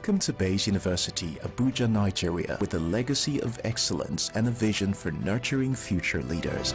Welcome to Bayes University, Abuja, Nigeria, with a legacy of excellence and a vision for nurturing future leaders.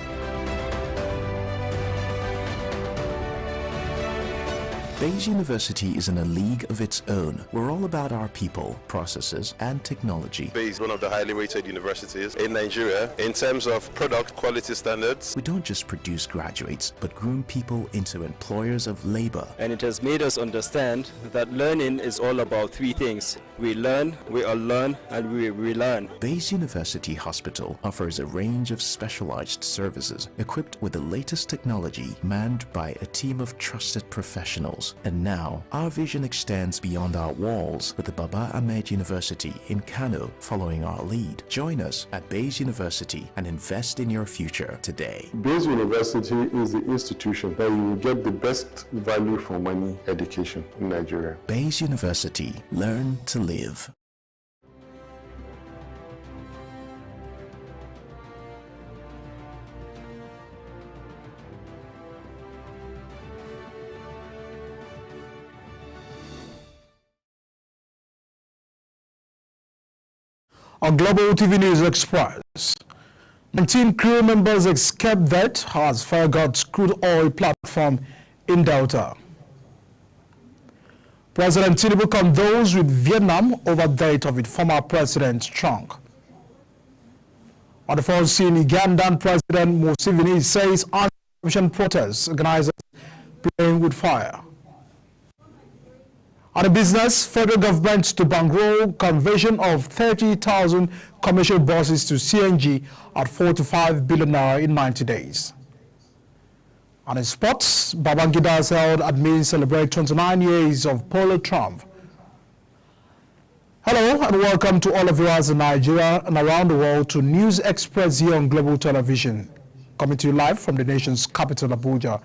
Bayes University is in a league of its own. We're all about our people, processes, and technology. Bayes is one of the highly rated universities in Nigeria in terms of product quality standards. We don't just produce graduates, but groom people into employers of labor. And it has made us understand that learning is all about three things. We learn, we unlearn, and we relearn. Bayes University Hospital offers a range of specialized services equipped with the latest technology, manned by a team of trusted professionals. And now, our vision extends beyond our walls with the Baba Ahmed University in Kano following our lead. Join us at Bayes University and invest in your future today. Bayes University is the institution that you will get the best value for money education in Nigeria. Bayes University. Learn to live. On Global TV News Express, 19 crew members escaped death as fire got crude oil platform in Delta. President Tinubu condoles with Vietnam over death of its former president, Chung. On the front scene, Ugandan President Museveni says anti-corruption protests organizers playing with fire. On the business, federal government to bankroll conversion of 30,000 commercial buses to CNG at 45 billion naira in 90 days. On in sports, Babangida's held admin celebrate 29 years of polo triumph. Hello and welcome to all of you in Nigeria and around the world to News Express here on Global Television. Coming to you live from the nation's capital, Abuja.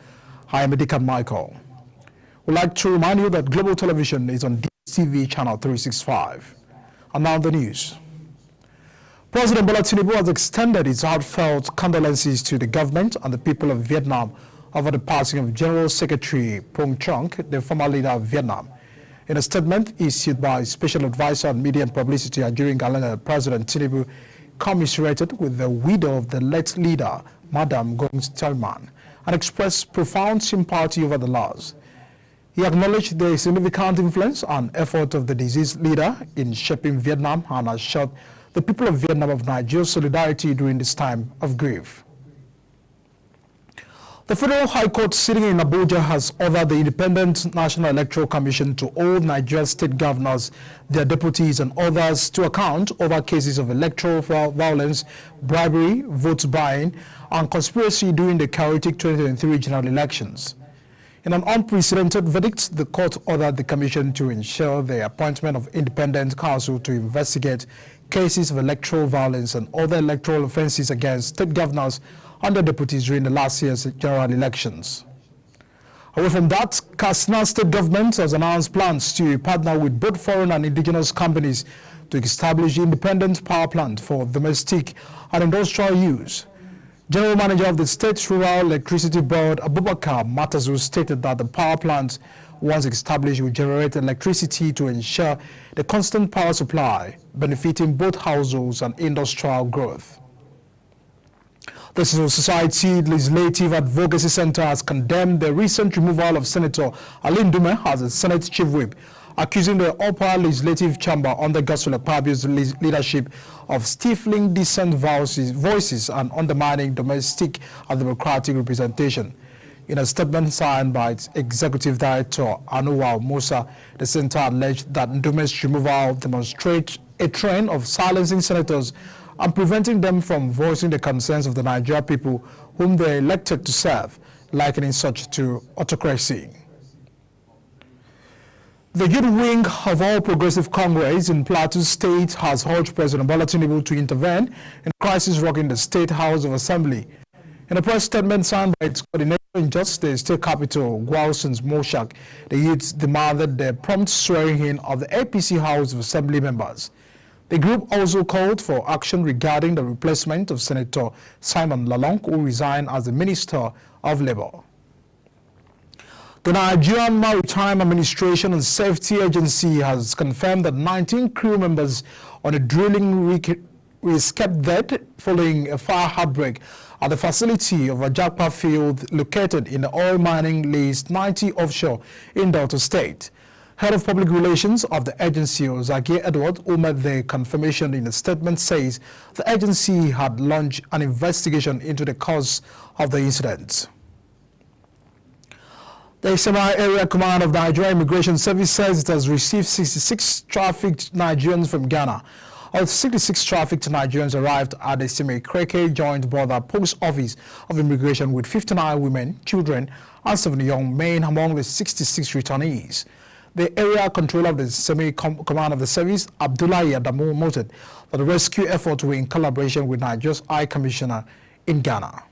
I am Edikan Michael. We'd like to remind you that Global Television is on DSTV channel 365. And now the news. President Bola Tinubu has extended his heartfelt condolences to the government and the people of Vietnam over the passing of General Secretary Phuong Chong, the former leader of Vietnam. In a statement issued by Special Advisor on Media and Publicity during Galena, President Tinubu commiserated with the widow of the late leader, Madam Nguyen Thieu-Man, and expressed profound sympathy over the loss. He acknowledged the significant influence and effort of the deceased leader in shaping Vietnam and assured the people of Vietnam of Nigeria's solidarity during this time of grief. The Federal High Court sitting in Abuja has ordered the Independent National Electoral Commission to hold Nigeria's state governors, their deputies and others to account over cases of electoral violence, bribery, vote buying and conspiracy during the chaotic 2023 general elections. In an unprecedented verdict, the court ordered the commission to ensure the appointment of independent counsel to investigate cases of electoral violence and other electoral offenses against state governors and their deputies during the last year's general elections. Away from that, Katsina state government has announced plans to partner with both foreign and indigenous companies to establish independent power plant for domestic and industrial use. General Manager of the State Rural Electricity Board, Abubakar Matazu, stated that the power plant, once established, will generate electricity to ensure the constant power supply, benefiting both households and industrial growth. The Civil Society Legislative Advocacy Center has condemned the recent removal of Senator Ali Ndume as the Senate Chief Whip, accusing the upper legislative chamber under Godswill Akpabio's leadership of stifling dissent voices and undermining domestic and democratic representation. In a statement signed by its executive director, Anwar Musa, the center alleged that Ndume's removal demonstrates a trend of silencing senators and preventing them from voicing the concerns of the Nigerian people whom they elected to serve, likening such to autocracy. The youth wing of All Progressive Congress in Plateau State has urged President Bola Tinubu to intervene in crisis rocking the State House of Assembly. In a press statement signed by its coordinator in just the state capital, Gwalson's Moshak, the youths demanded the prompt swearing in of the APC House of Assembly members. The group also called for action regarding the replacement of Senator Simon Lalong, who resigned as the Minister of Labour. The Nigerian Maritime Administration and Safety Agency has confirmed that 19 crew members on a drilling rig escaped dead following a fire outbreak at the facility of a Ajakpa field located in the oil mining lease 90 offshore in Delta State. Head of Public Relations of the agency, Ozage Edward, who made the confirmation in a statement, says the agency had launched an investigation into the cause of the incident. The Semi-Area Command of the Nigeria Immigration Service says it has received 66 trafficked Nigerians from Ghana. All 66 trafficked Nigerians arrived at the Semi-Kreke Joint Border Post Office of Immigration with 59 women, children, and 7 young men among the 66 returnees. The area controller of the Semi-Command of the service, Abdullahi Adamu, noted that the rescue efforts were in collaboration with Nigeria's High Commissioner in Ghana.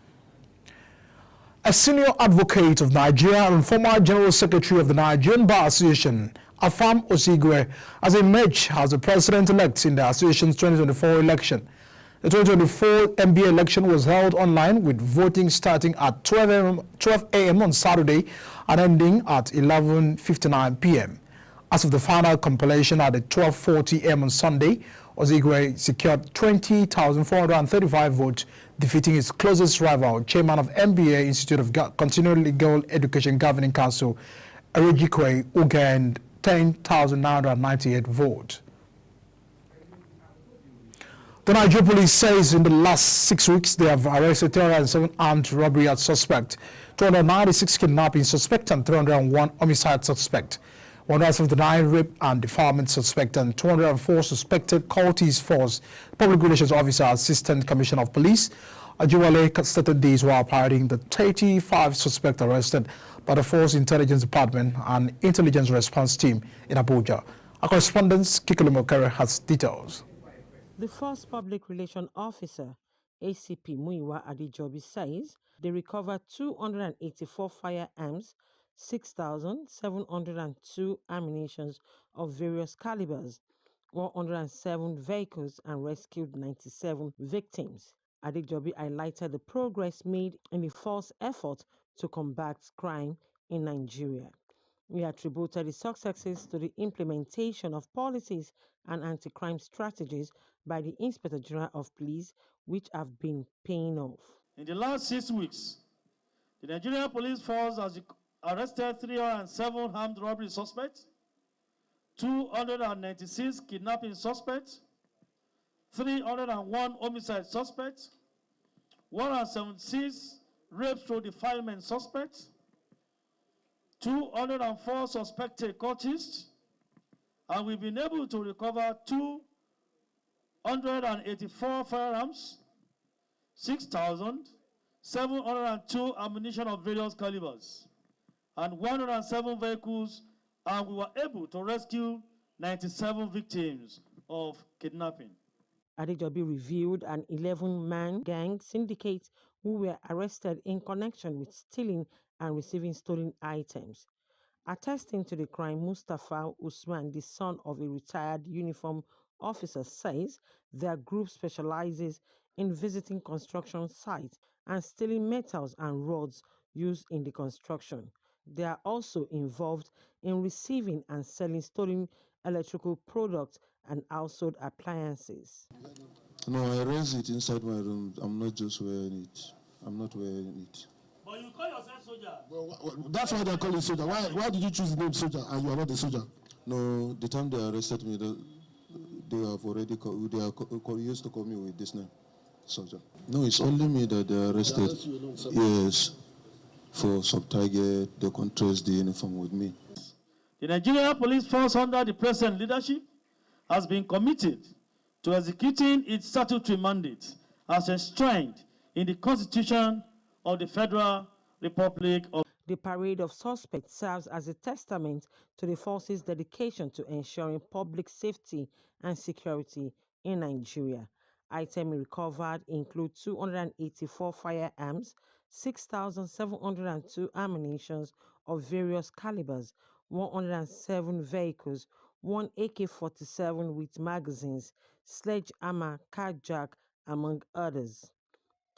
A senior advocate of Nigeria and former General Secretary of the Nigerian Bar Association, Afam Osigwe, has emerged as the president-elect in the association's 2024 election. The 2024 MBA election was held online with voting starting at 12 a.m. on Saturday and ending at 11:59 p.m. As of the final compilation at 12:40 a.m. on Sunday, Osigwe secured 20,435 votes, defeating his closest rival, chairman of MBA Institute of Continuing Legal Education Governing Council, Erejikwe, who gained 10,998 votes. The Nigeria police says in the last 6 weeks they have arrested 307 armed robbery suspects, 296 kidnapping suspects, and 301 homicide suspects. 179 rape and defilement suspect and 204 suspected cultist force. Public Relations Officer, Assistant Commissioner of Police, Ajiwale stated these while parading the 35 suspects arrested by the Force Intelligence Department and Intelligence Response Team in Abuja. Our correspondent, Kikuli Mokere, has details. The Force Public Relations Officer, ACP Muyiwa Adijobi, says they recovered 284 firearms, 6,702 ammunition of various calibers, 107 vehicles, and rescued 97 victims. Adijobi highlighted the progress made in the force effort to combat crime in Nigeria. He attributed the successes to the implementation of policies and anti-crime strategies by the Inspector General of Police, which have been paying off. In the last 6 weeks, the Nigerian Police Force has arrested 307 armed robbery suspects, 296 kidnapping suspects, 301 homicide suspects, 176 rape through defilement suspects, 204 suspected cultists, and we've been able to recover 284 firearms, 6,702 ammunition of various calibers, and 107 vehicles, and we were able to rescue 97 victims of kidnapping. Adijobi revealed an 11-man gang syndicate who were arrested in connection with stealing and receiving stolen items. Attesting to the crime, Mustafa Usman, the son of a retired uniform officer, says their group specializes in visiting construction sites and stealing metals and rods used in the construction. They are also involved in receiving and selling stolen electrical products and household appliances. No, I raised it inside my room. I'm not just wearing it. I'm not wearing it. But you call yourself soldier. Well, that's why they call you soldier. Why did you choose the name soldier and you are not a soldier? No, the time they arrested me, they have already used to call me with this name, soldier. No, it's only me that they arrested. Yes, for sub-target, they contrast the uniform with me. The Nigerian Police Force under the present leadership has been committed to executing its statutory mandate as enshrined in the Constitution of the Federal Republic of. The parade of suspects serves as a testament to the force's dedication to ensuring public safety and security in Nigeria. Items recovered include 284 firearms, 6,702 ammunition of various calibers, 107 vehicles, 1 AK-47 with magazines, sledgehammer, carjack, among others.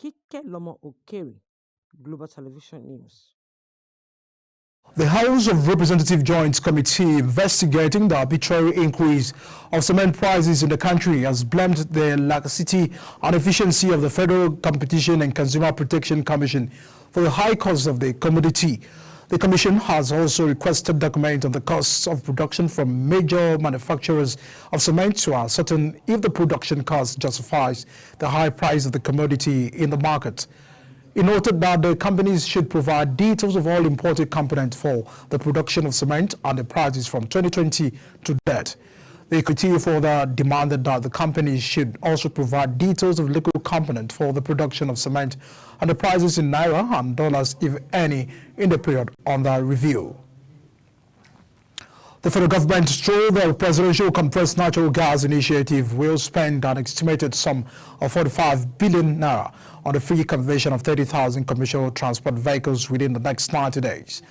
Kike Lomo Okeri, Global Television News. The House of Representatives Joint Committee investigating the arbitrary increase of cement prices in the country has blamed the laxity and efficiency of the Federal Competition and Consumer Protection Commission for the high cost of the commodity. The Commission has also requested documents of the costs of production from major manufacturers of cement to ascertain if the production cost justifies the high price of the commodity in the market. It noted that the companies should provide details of all imported components for the production of cement and the prices from 2020 to date. The committee further demanded that the companies should also provide details of liquid component for the production of cement and the prices in naira and dollars, if any, in the period under review. The federal government, through the Presidential Compressed Natural Gas Initiative, will spend an estimated sum of 45 billion naira on the free conversion of 30,000 commercial transport vehicles within the next 90 days.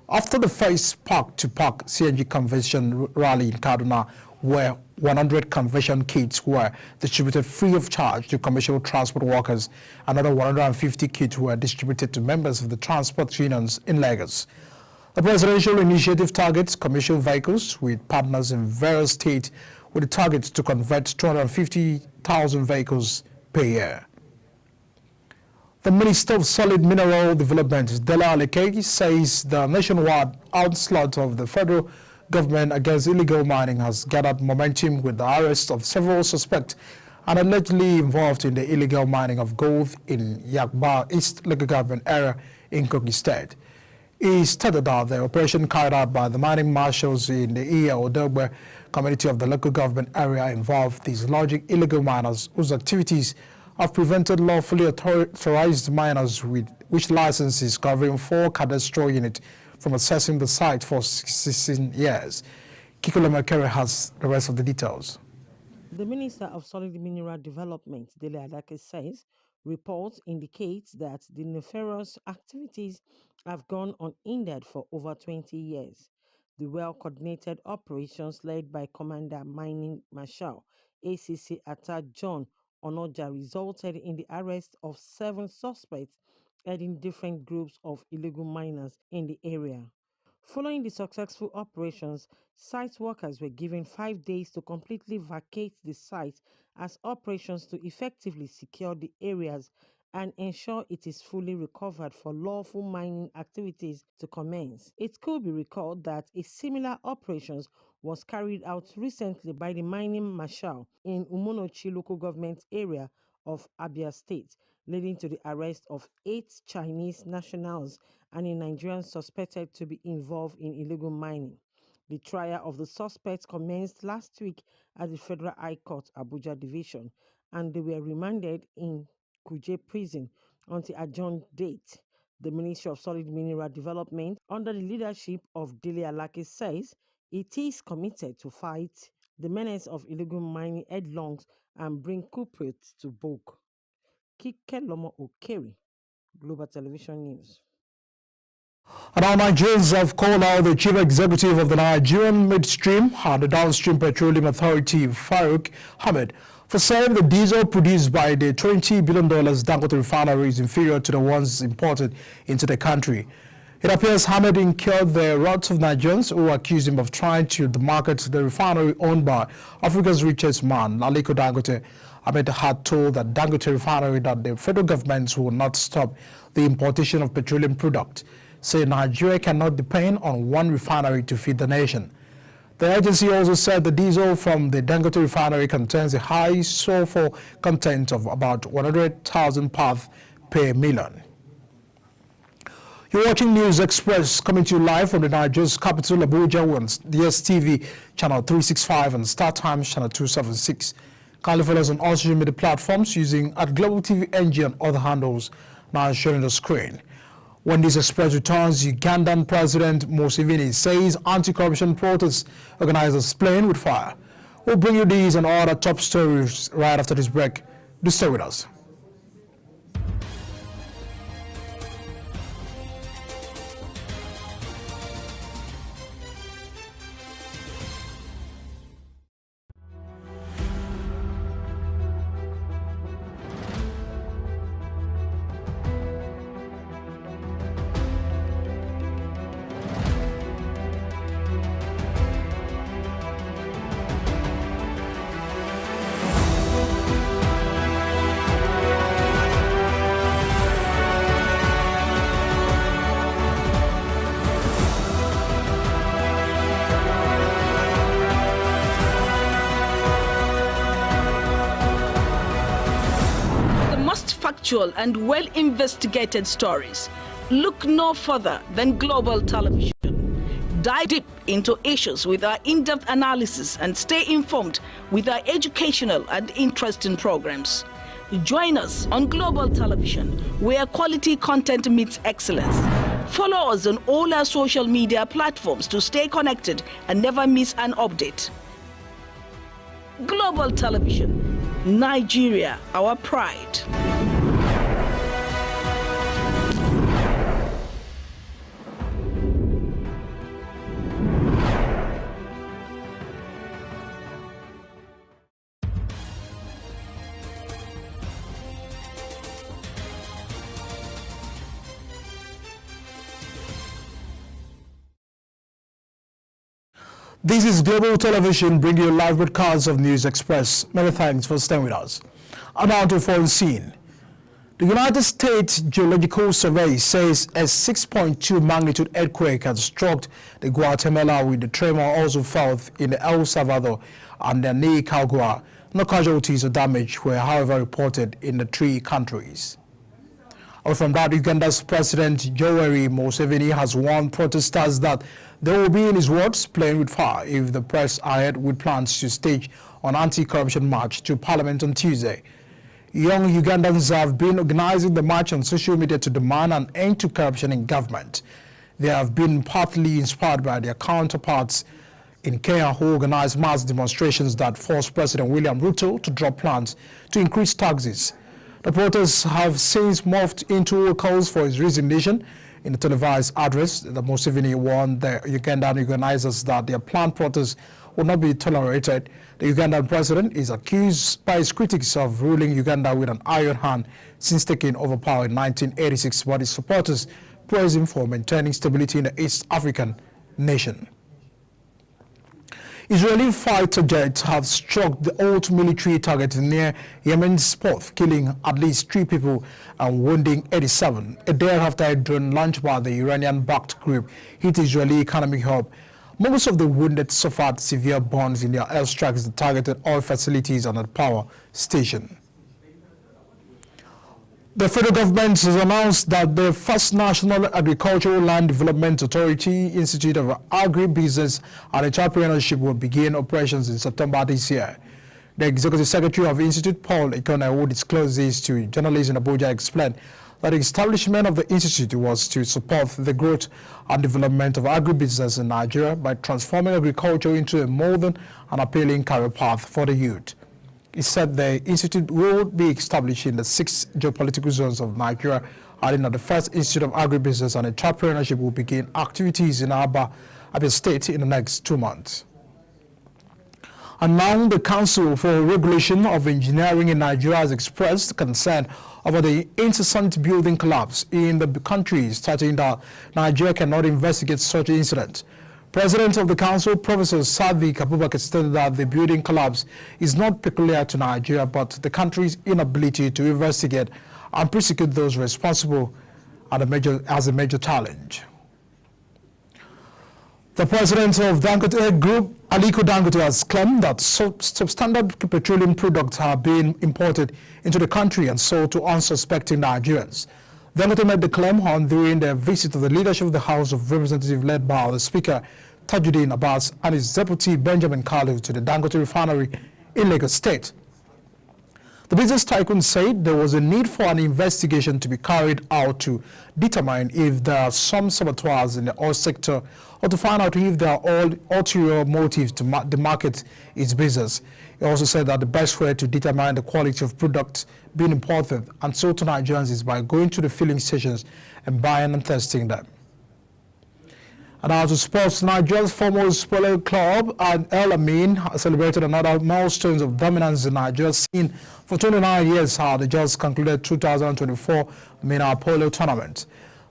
After the first park-to-park CNG conversion rally in Kaduna, where 100 conversion kits were distributed free of charge to commercial transport workers, another 150 kits were distributed to members of the transport unions in Lagos. The presidential initiative targets commercial vehicles with partners in various states with a target to convert 250,000 vehicles per year. The Minister of Solid Mineral Development, Dele Alake, says the nationwide onslaught of the federal government against illegal mining has gathered momentum with the arrest of several suspects and allegedly involved in the illegal mining of gold in Yagba East Local Government area in Kogi State. He stated that the operation carried out by the mining marshals in the Iya-Odogbe community of the local government area involved these large illegal miners whose activities have prevented lawfully authorized miners with which licenses covering 4 cadastral units from accessing the site for 16 years. Kikula Makere has the rest of the details. The Minister of Solid Mineral Development, Dele Alake, says reports indicate that the nefarious activities have gone unhindered for over 20 years. The well-coordinated operations led by Commander Mining Marshal ACC Atta John Onoja resulted in the arrest of 7 suspects heading different groups of illegal miners in the area. Following the successful operations, site workers were given 5 days to completely vacate the site as operations to effectively secure the areas and ensure it is fully recovered for lawful mining activities to commence. It could be recalled that a similar operations was carried out recently by the mining marshal in Umonochi local government area of Abia State, leading to the arrest of 8 Chinese nationals and a Nigerian suspected to be involved in illegal mining. The trial of the suspects commenced last week at the Federal High Court, Abuja Division, and they were remanded in Kuje Prison until adjourned date. The Ministry of Solid Mineral Development, under the leadership of Dele Alake, says it is committed to fight the menace of illegal mining headlong and bring culprits to book. Kike Lomo Okeri, Global Television News. And now Nigerians have called out the Chief Executive of the Nigerian Midstream and the Downstream Petroleum Authority, Farouk Ahmed, for saying the diesel produced by the $20 billion Dangote refinery is inferior to the ones imported into the country. It appears Ahmed incurred the wrath of Nigerians who accused him of trying to market the refinery owned by Africa's richest man, Aliko Dangote. Ahmed had told the Dangote refinery that the federal government will not stop the importation of petroleum products, saying Nigeria cannot depend on one refinery to feed the nation. The agency also said the diesel from the Dangote refinery contains a high sulfur content of about 100,000 parts per million. You're watching News Express, coming to you live from the Nigeria's capital, Abuja, on DSTV channel 365 and Star Times channel 276. Kindly follow us on all social media platforms using @Global TV NG and other handles now shown on the screen. When this Express returns, Ugandan President Museveni says anti-corruption protests organizers playing with fire. We'll bring you these and all other top stories right after this break. Do stay with us. factual and well-investigated stories. Look no further than Global Television. Dive deep into issues with our in-depth analysis and stay informed with our educational and interesting programs. Join us on Global Television, where quality content meets excellence. Follow us on all our social media platforms to stay connected and never miss an update. Global Television, Nigeria, our pride. This is Global Television, bringing you live broadcasts of News Express. Many thanks for staying with us. Now to foreign scene. The United States Geological Survey says a 6.2 magnitude earthquake has struck the Guatemala, with the tremor also felt in the El Salvador and the Nicaragua. No casualties or damage were, however, reported in the three countries. From that, Uganda's President Yoweri Museveni has warned protesters that they will be, in his words, playing with fire if the press ahead with plans to stage an anti-corruption march to Parliament on Tuesday. Young Ugandans have been organizing the march on social media to demand an end to corruption in government. They have been partly inspired by their counterparts in Kenya, who organized mass demonstrations that forced President William Ruto to drop plans to increase taxes. The protests have since morphed into calls for his resignation. In a televised address, the Museveni warned the Ugandan organizers that their planned protests will not be tolerated. The Ugandan president is accused by his critics of ruling Uganda with an iron hand since taking over power in 1986, but his supporters praise him for maintaining stability in the East African nation. Israeli fighter jets have struck the old military target near Yemen's port, killing at least 3 people and wounding 87. A day after a drone launched by the Iranian-backed group hit Israeli economic hub. Most of the wounded suffered severe burns in their airstrikes that targeted oil facilities and a power station. The federal government has announced that the First National Agricultural Land Development Authority Institute of Agribusiness and Entrepreneurship will begin operations in September this year. The Executive Secretary of the Institute, Paul Ikone, who disclosed this to journalists in Abuja, explained that the establishment of the institute was to support the growth and development of agribusiness in Nigeria by transforming agriculture into a modern and appealing career path for the youth. He said the institute will be established in the 6 geopolitical zones of Nigeria, adding that the first Institute of Agribusiness and Entrepreneurship will begin activities in Abia State in the next 2 months. And now the Council for Regulation of Engineering in Nigeria has expressed concern over the incessant building collapse in the country, stating that Nigeria cannot investigate such incidents. President of the Council, Professor Sadiq Abubakar, stated that the building collapse is not peculiar to Nigeria, but the country's inability to investigate and prosecute those responsible as a major challenge. The president of Dangote Group, Aliko Dangote, has claimed that substandard petroleum products are being imported into the country and sold to unsuspecting Nigerians. Dangote made the claim during the visit of the leadership of the House of Representatives led by the Speaker Tajuddin Abbas and his deputy Benjamin Kalu to the Dangote refinery in Lagos State. The business tycoon said there was a need for an investigation to be carried out to determine if there are some saboteurs in the oil sector or to find out if there are all ulterior motives to demarket its business. He also said that the best way to determine the quality of products being imported and sold to Nigerians is by going to the filling stations and buying and testing them. And now to sports, Nigeria's foremost polo club and El Amin celebrated another milestone of dominance in Nigeria's scene for 29 years. They just concluded 2024 Mina Polo Tournament.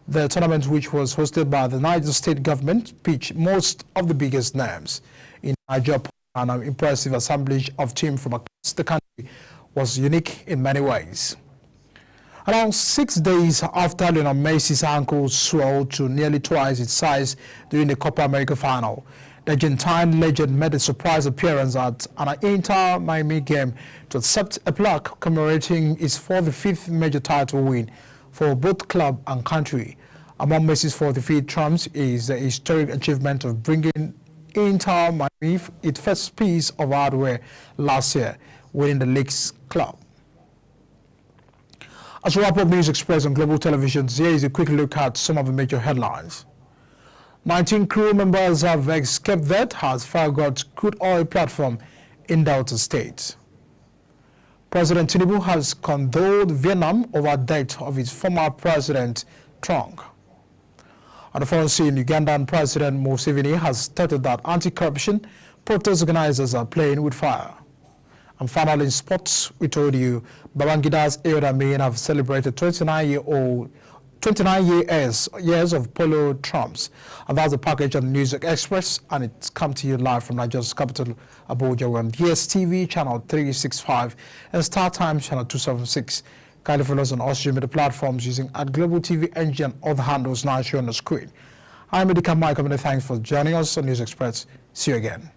The tournament, which was hosted by the Niger State government, pitched most of the biggest names in Nigeria, and an impressive assemblage of teams from across the country was unique in many ways. Around 6 days after Lionel Messi's ankle swelled to nearly twice its size during the Copa America final, The Argentine legend made a surprise appearance at an Inter Miami game to accept a plaque commemorating his 45th major title win for both club and country. Among Messi's 45 triumphs is the historic achievement of bringing Inter Miami its first piece of hardware last year, winning the league's club. As we wrap up News Express on Global Television, here is a quick look at some of the major headlines. 19 crew members have escaped death as fire got crude oil platform in Delta State. President Tinubu has condoled Vietnam over death of its former president, Trong. On the foreign scene, Ugandan President Museveni has stated that anti-corruption protest organizers are playing with fire. And finally, in sports, we told you Babangida's Elder Men have celebrated 29 years of polo trumps. And that's the package on News Express, and it's come to you live from Nigeria's capital, Abuja, on DSTV channel 365 and Star Times channel 276. Kindly follow us on all streaming media platforms using @Global TV NG and other handles now shown on the screen. I'm Edika Mike. Thanks for joining us on News Express. See you again.